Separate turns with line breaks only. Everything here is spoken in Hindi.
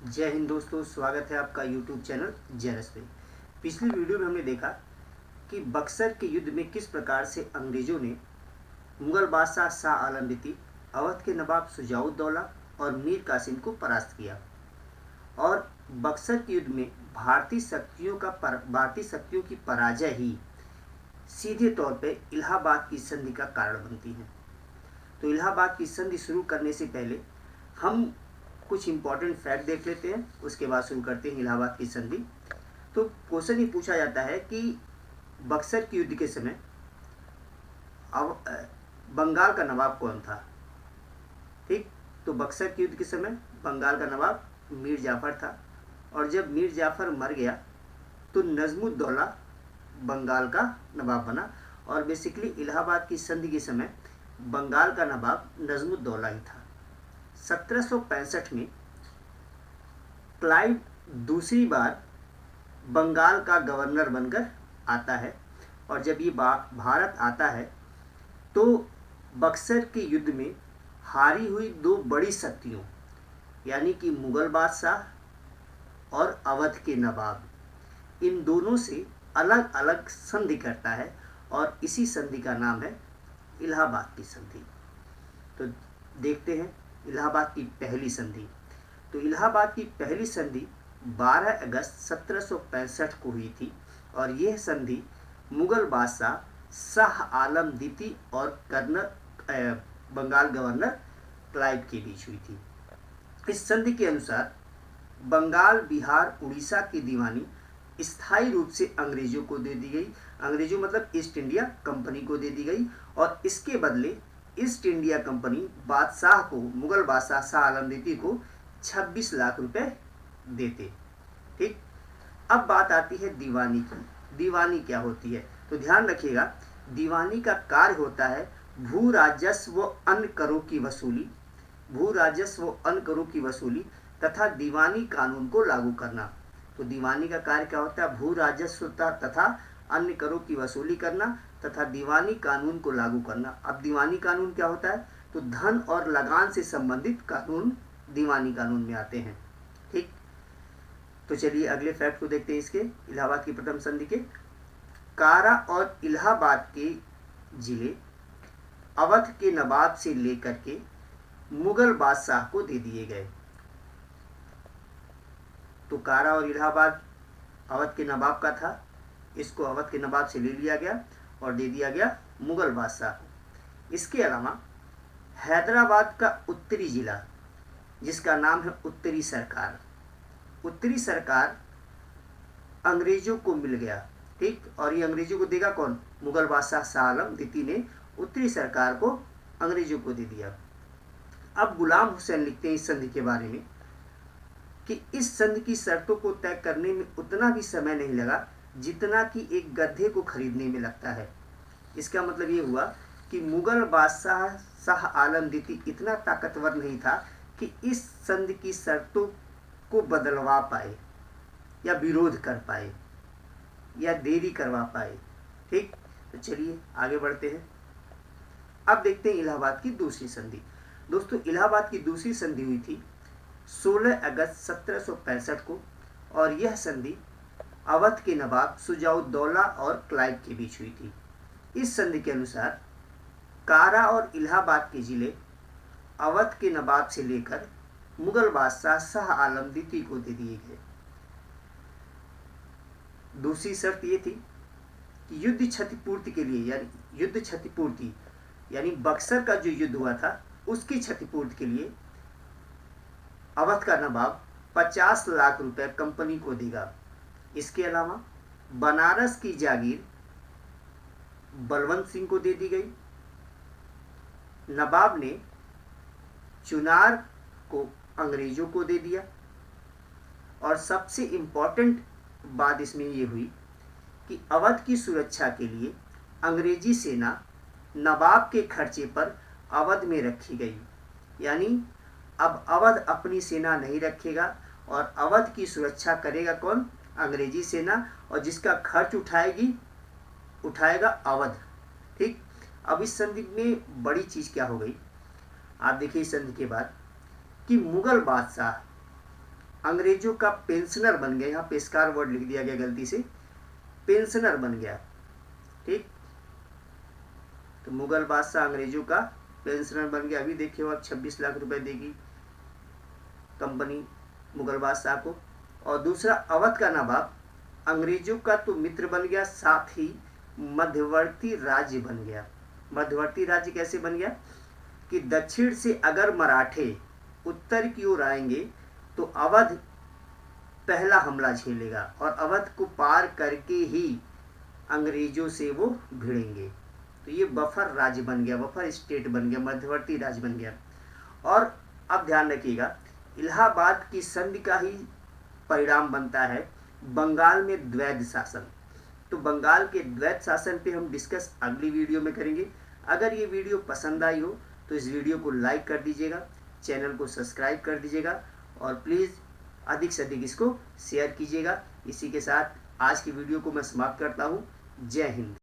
जय हिंद दोस्तों, स्वागत है आपका यूट्यूब चैनल जरस पे। पिछली वीडियो में हमने देखा कि बक्सर के युद्ध में किस प्रकार से अंग्रेजों ने मुगल बादशाह शाह आलम द्वितीय, अवध के नवाब शुजाउद्दौला और मीर कासिम को परास्त किया और बक्सर के युद्ध में भारतीय शक्तियों की पराजय ही सीधे तौर पे इलाहाबाद की संधि का कारण बनती है। तो इलाहाबाद की संधि शुरू करने से पहले हम कुछ इंपॉर्टेंट फैक्ट देख लेते हैं, उसके बाद शुरू करते हैं इलाहाबाद की संधि। तो क्वेश्चन ये पूछा जाता है कि बक्सर के युद्ध के समय अब बंगाल का नवाब कौन था। ठीक, तो बक्सर के युद्ध के समय बंगाल का नवाब मीर जाफर था और जब मीर जाफर मर गया तो नजमुद्दौला बंगाल का नवाब बना और बेसिकली इलाहाबाद की संधि के समय बंगाल का नवाब नजमुद्दौला ही था। 1765 में क्लाइव दूसरी बार बंगाल का गवर्नर बनकर आता है और जब ये भारत आता है तो बक्सर के युद्ध में हारी हुई दो बड़ी शक्तियों यानी कि मुगल बादशाह और अवध के नवाब, इन दोनों से अलग अलग संधि करता है और इसी संधि का नाम है इलाहाबाद की संधि। तो देखते हैं इलाहाबाद की पहली संधि। तो इलाहाबाद की पहली संधि 12 अगस्त 1765 को हुई थी और यह संधि मुगल बादशाह शाह आलम द्वितीय और बंगाल गवर्नर क्लाइव के बीच हुई थी। इस संधि के अनुसार बंगाल, बिहार, उड़ीसा की दीवानी स्थायी रूप से अंग्रेजों को दे दी गई। अंग्रेजों मतलब ईस्ट इंडिया कंपनी को दे दी गई और इसके बदले ईस्ट इंडिया कंपनी बादशाह को, मुगल बादशाह शाह आलम द्वितीय को 26 लाख रुपए देते। ठीक, अब बात आती है दीवानी की। दीवानी क्या होती है तो ध्यान रखिएगा, दीवानी का कार्य होता है भू राजस्व व अन्य करों की वसूली, भू राजस्व व अन्य करों की वसूली तथा दीवानी कानून को लागू करना। तो दीवानी का कार्य क्या होता है, भू राजस्व तथा अन्य करों की वसूली करना तथा दीवानी कानून को लागू करना। अब दीवानी कानून क्या होता है तो धन और लगान से संबंधित कानून दीवानी कानून में आते हैं। ठीक, तो चलिए अगले फैक्ट को देखते हैं इसके इलाहाबाद की प्रथम संधि के। कारा और इलाहाबाद के जिले अवध के नवाब से लेकर के मुगल बादशाह को दे दिए गए। तो कारा और इलाहाबाद अवध के नवाब का था, इसको अवध के नवाब से ले लिया गया और दे दिया गया मुगल बादशाह को। इसके अलावा हैदराबाद का उत्तरी जिला जिसका नाम है उत्तरी सरकार, उत्तरी सरकार अंग्रेजों को मिल गया। ठीक, और ये अंग्रेजों को देगा कौन, मुगल बादशाह शाह आलम द्वितीय ने उत्तरी सरकार को अंग्रेजों को दे दिया। अब गुलाम हुसैन लिखते हैं इस संधि के बारे में कि इस संधि की शर्तों को तय करने में उतना भी समय नहीं लगा जितना कि एक गधे को खरीदने में लगता है। इसका मतलब ये हुआ कि मुगल बादशाह शाह आलम द्वितीय इतना ताकतवर नहीं था कि इस संधि की शर्तों को बदलवा पाए या विरोध कर पाए या देरी करवा पाए। ठीक, तो चलिए आगे बढ़ते हैं। अब देखते हैं इलाहाबाद की दूसरी संधि। दोस्तों, इलाहाबाद की दूसरी संधि हुई थी 16 अगस्त 1765 को और यह संधि अवध के नवाब शुजाउद्दौला और क्लाइव के बीच हुई थी। इस संधि के अनुसार कारा और इलाहाबाद के जिले अवध के नवाब से लेकर मुगल बादशाह शाह आलम द्वितीय को दे दिए गए। दूसरी शर्त ये थी कि युद्ध क्षतिपूर्ति के लिए युद्ध क्षतिपूर्ति यानी बक्सर का जो युद्ध हुआ था उसकी क्षतिपूर्ति के लिए अवध का नवाब 50 लाख रुपए कंपनी को देगा। इसके अलावा बनारस की जागीर बलवंत सिंह को दे दी गई। नवाब ने चुनार को अंग्रेजों को दे दिया और सबसे इंपॉर्टेंट बात इसमें यह हुई कि अवध की सुरक्षा के लिए अंग्रेजी सेना नवाब के खर्चे पर अवध में रखी गई। यानी अब अवध अपनी सेना नहीं रखेगा और अवध की सुरक्षा करेगा कौन, अंग्रेजी सेना, और जिसका खर्च उठाएगा अवध। ठीक, अब इस संधि में बड़ी चीज क्या हो गई, आप देखिए इस संधि के बाद कि मुगल बादशाह अंग्रेजों का पेंशनर बन गया। यहाँ पेशकार वर्ड लिख दिया गया गलती से, पेंशनर बन गया। ठीक, तो मुगल बादशाह अंग्रेजों का पेंशनर बन गया। अभी देखिए अब 26 लाख रुपए देगी कंपनी मुगल बादशाह को। और दूसरा, अवध का नवाब अंग्रेजों का तो मित्र बन गया, साथ ही मध्यवर्ती राज्य बन गया। मध्यवर्ती राज्य कैसे बन गया कि दक्षिण से अगर मराठे उत्तर की ओर आएंगे तो अवध पहला हमला झेलेगा और अवध को पार करके ही अंग्रेजों से वो भिड़ेंगे। तो ये बफर राज्य बन गया, बफर स्टेट बन गया, मध्यवर्ती राज्य बन गया। और अब ध्यान रखिएगा, इलाहाबाद की संधि का ही परिणाम बनता है बंगाल में द्वैध शासन। तो बंगाल के द्वैध शासन पे हम डिस्कस अगली वीडियो में करेंगे। अगर ये वीडियो पसंद आई हो तो इस वीडियो को लाइक कर दीजिएगा, चैनल को सब्सक्राइब कर दीजिएगा और प्लीज़ अधिक से अधिक इसको शेयर कीजिएगा। इसी के साथ आज की वीडियो को मैं समाप्त करता हूँ। जय हिंद।